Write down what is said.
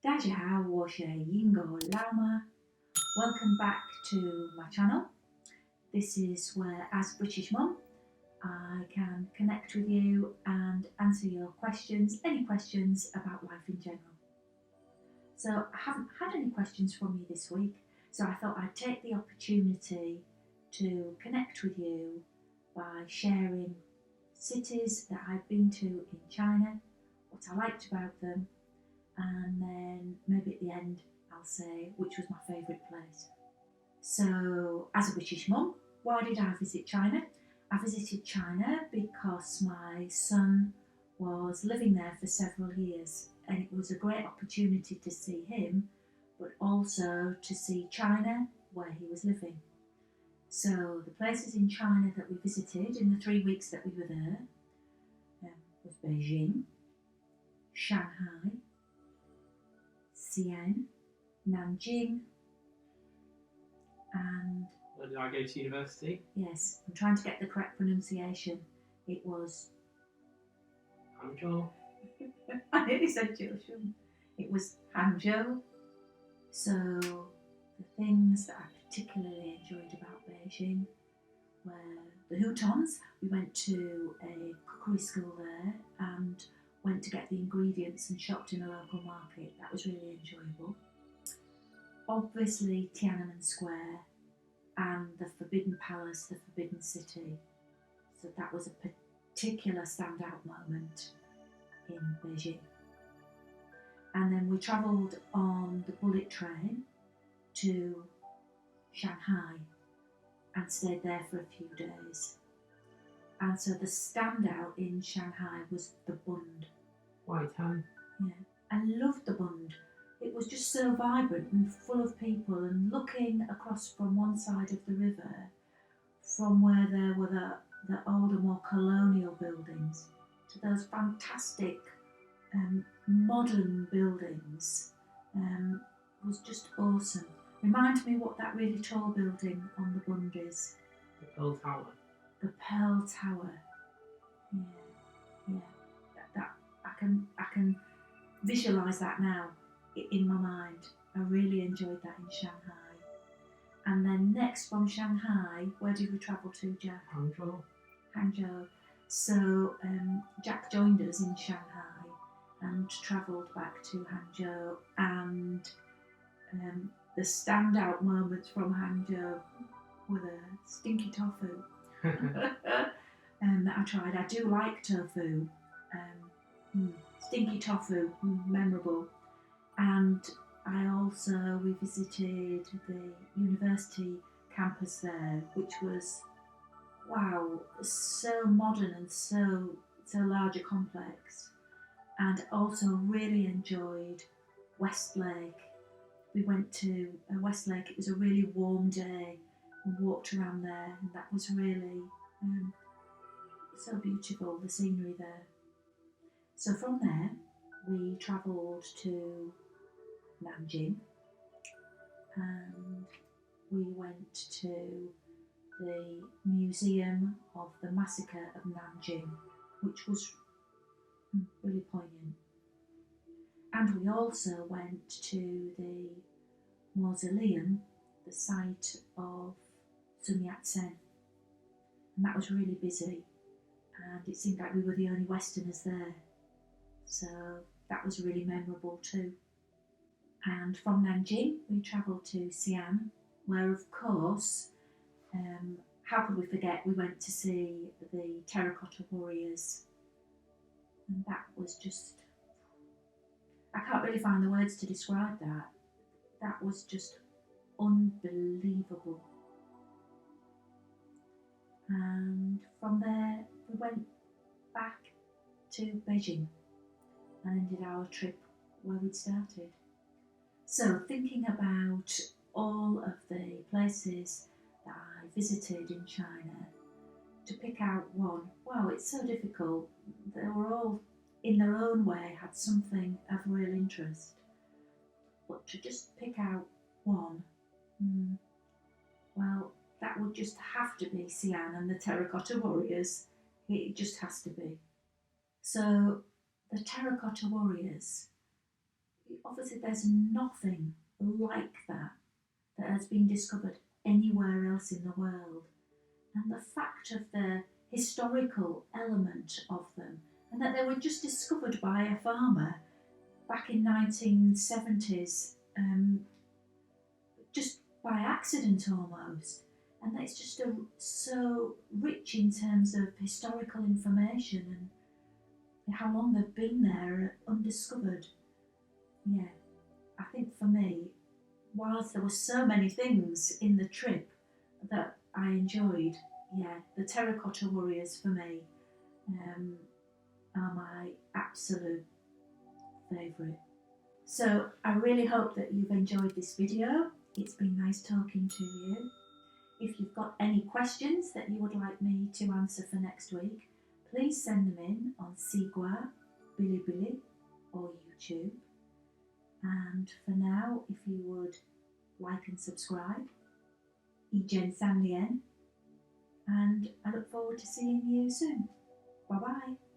大家好，我是英国老妈. Welcome back to my channel. This is where, as British mum, I can connect with you and answer your questions, any questions about life in general. So I haven't had any questions from you this week, so I thought I'd take the opportunity to connect with you by sharing cities that I've been to in China, what I liked about them, and then maybe at the end I'll say which was my favourite place. So, as a British mum, why did I visit China? I visited China because my son was living there for several years, and it was a great opportunity to see him, but also to see China where he was living. So the places in China that we visited in the 3 weeks that we were there was Beijing, Shanghai, Xi'an, Nanjing, and... Where did I go to university? Yes, I'm trying to get the correct pronunciation. It was... Hangzhou. I nearly said Jiushun. It was Hangzhou. So the things that I particularly enjoyed about Beijing were the Hutons. We went to a cookery school there and went to get the ingredients and shopped in a local market. That was really enjoyable. Obviously Tiananmen Square and the Forbidden Palace, the Forbidden City. So that was a particular standout moment in Beijing. And then we travelled on the bullet train to Shanghai and stayed there for a few days. And so the standout in Shanghai was the Bund. Waitan. Yeah, I loved the Bund. It was just so vibrant and full of people, and looking across from one side of the river, from where there were the older, more colonial buildings, to those fantastic modern buildings, was just awesome. Reminds me what that really tall building on the Bund is. The Pearl Tower. The Pearl Tower. Yeah. That I can visualise that now in my mind. I really enjoyed that in Shanghai. And then next from Shanghai, where did we travel to, Jack? Hangzhou. So Jack joined us in Shanghai and travelled back to Hangzhou, and the standout moments from Hangzhou were the stinky tofu that I tried. I do like tofu. Stinky tofu, memorable. And we visited the university campus there, which was, wow, so modern and so large a complex. And also really enjoyed Westlake. We went to Westlake. It was a really warm day. We walked around there, and that was really so beautiful, the scenery there. So from there, we travelled to Nanjing, and we went to the Museum of the Massacre of Nanjing, which was really poignant. And we also went to the mausoleum, the site of Sun Yat-sen, and that was really busy, and it seemed like we were the only Westerners there, so that was really memorable too. And from Nanjing we travelled to Xi'an, where of course, how could we forget, we went to see the terracotta warriors, and that was just, I can't really find the words to describe that. That was just unbelievable. And from there we went back to Beijing and ended our trip where we'd started. So thinking about all of the places that I visited in China, to pick out one, wow, it's so difficult. They were all, in their own way, had something of real interest. But to just pick out one, well, that would just have to be Xi'an and the terracotta warriors. It just has to be. So the terracotta warriors, obviously there's nothing like that has been discovered anywhere else in the world. And the fact of the historical element of them, and that they were just discovered by a farmer back in 1970s, just by accident almost. And it's just so rich in terms of historical information and how long they've been there undiscovered. Yeah, I think for me, whilst there were so many things in the trip that I enjoyed, yeah, the terracotta warriors for me are my absolute favourite. So I really hope that you've enjoyed this video. It's been nice talking to you. If you've got any questions that you would like me to answer for next week, please send them in on Sigua, Bilibili or YouTube. And for now, if you would like and subscribe, Ijen San Lien, and I look forward to seeing you soon. Bye bye.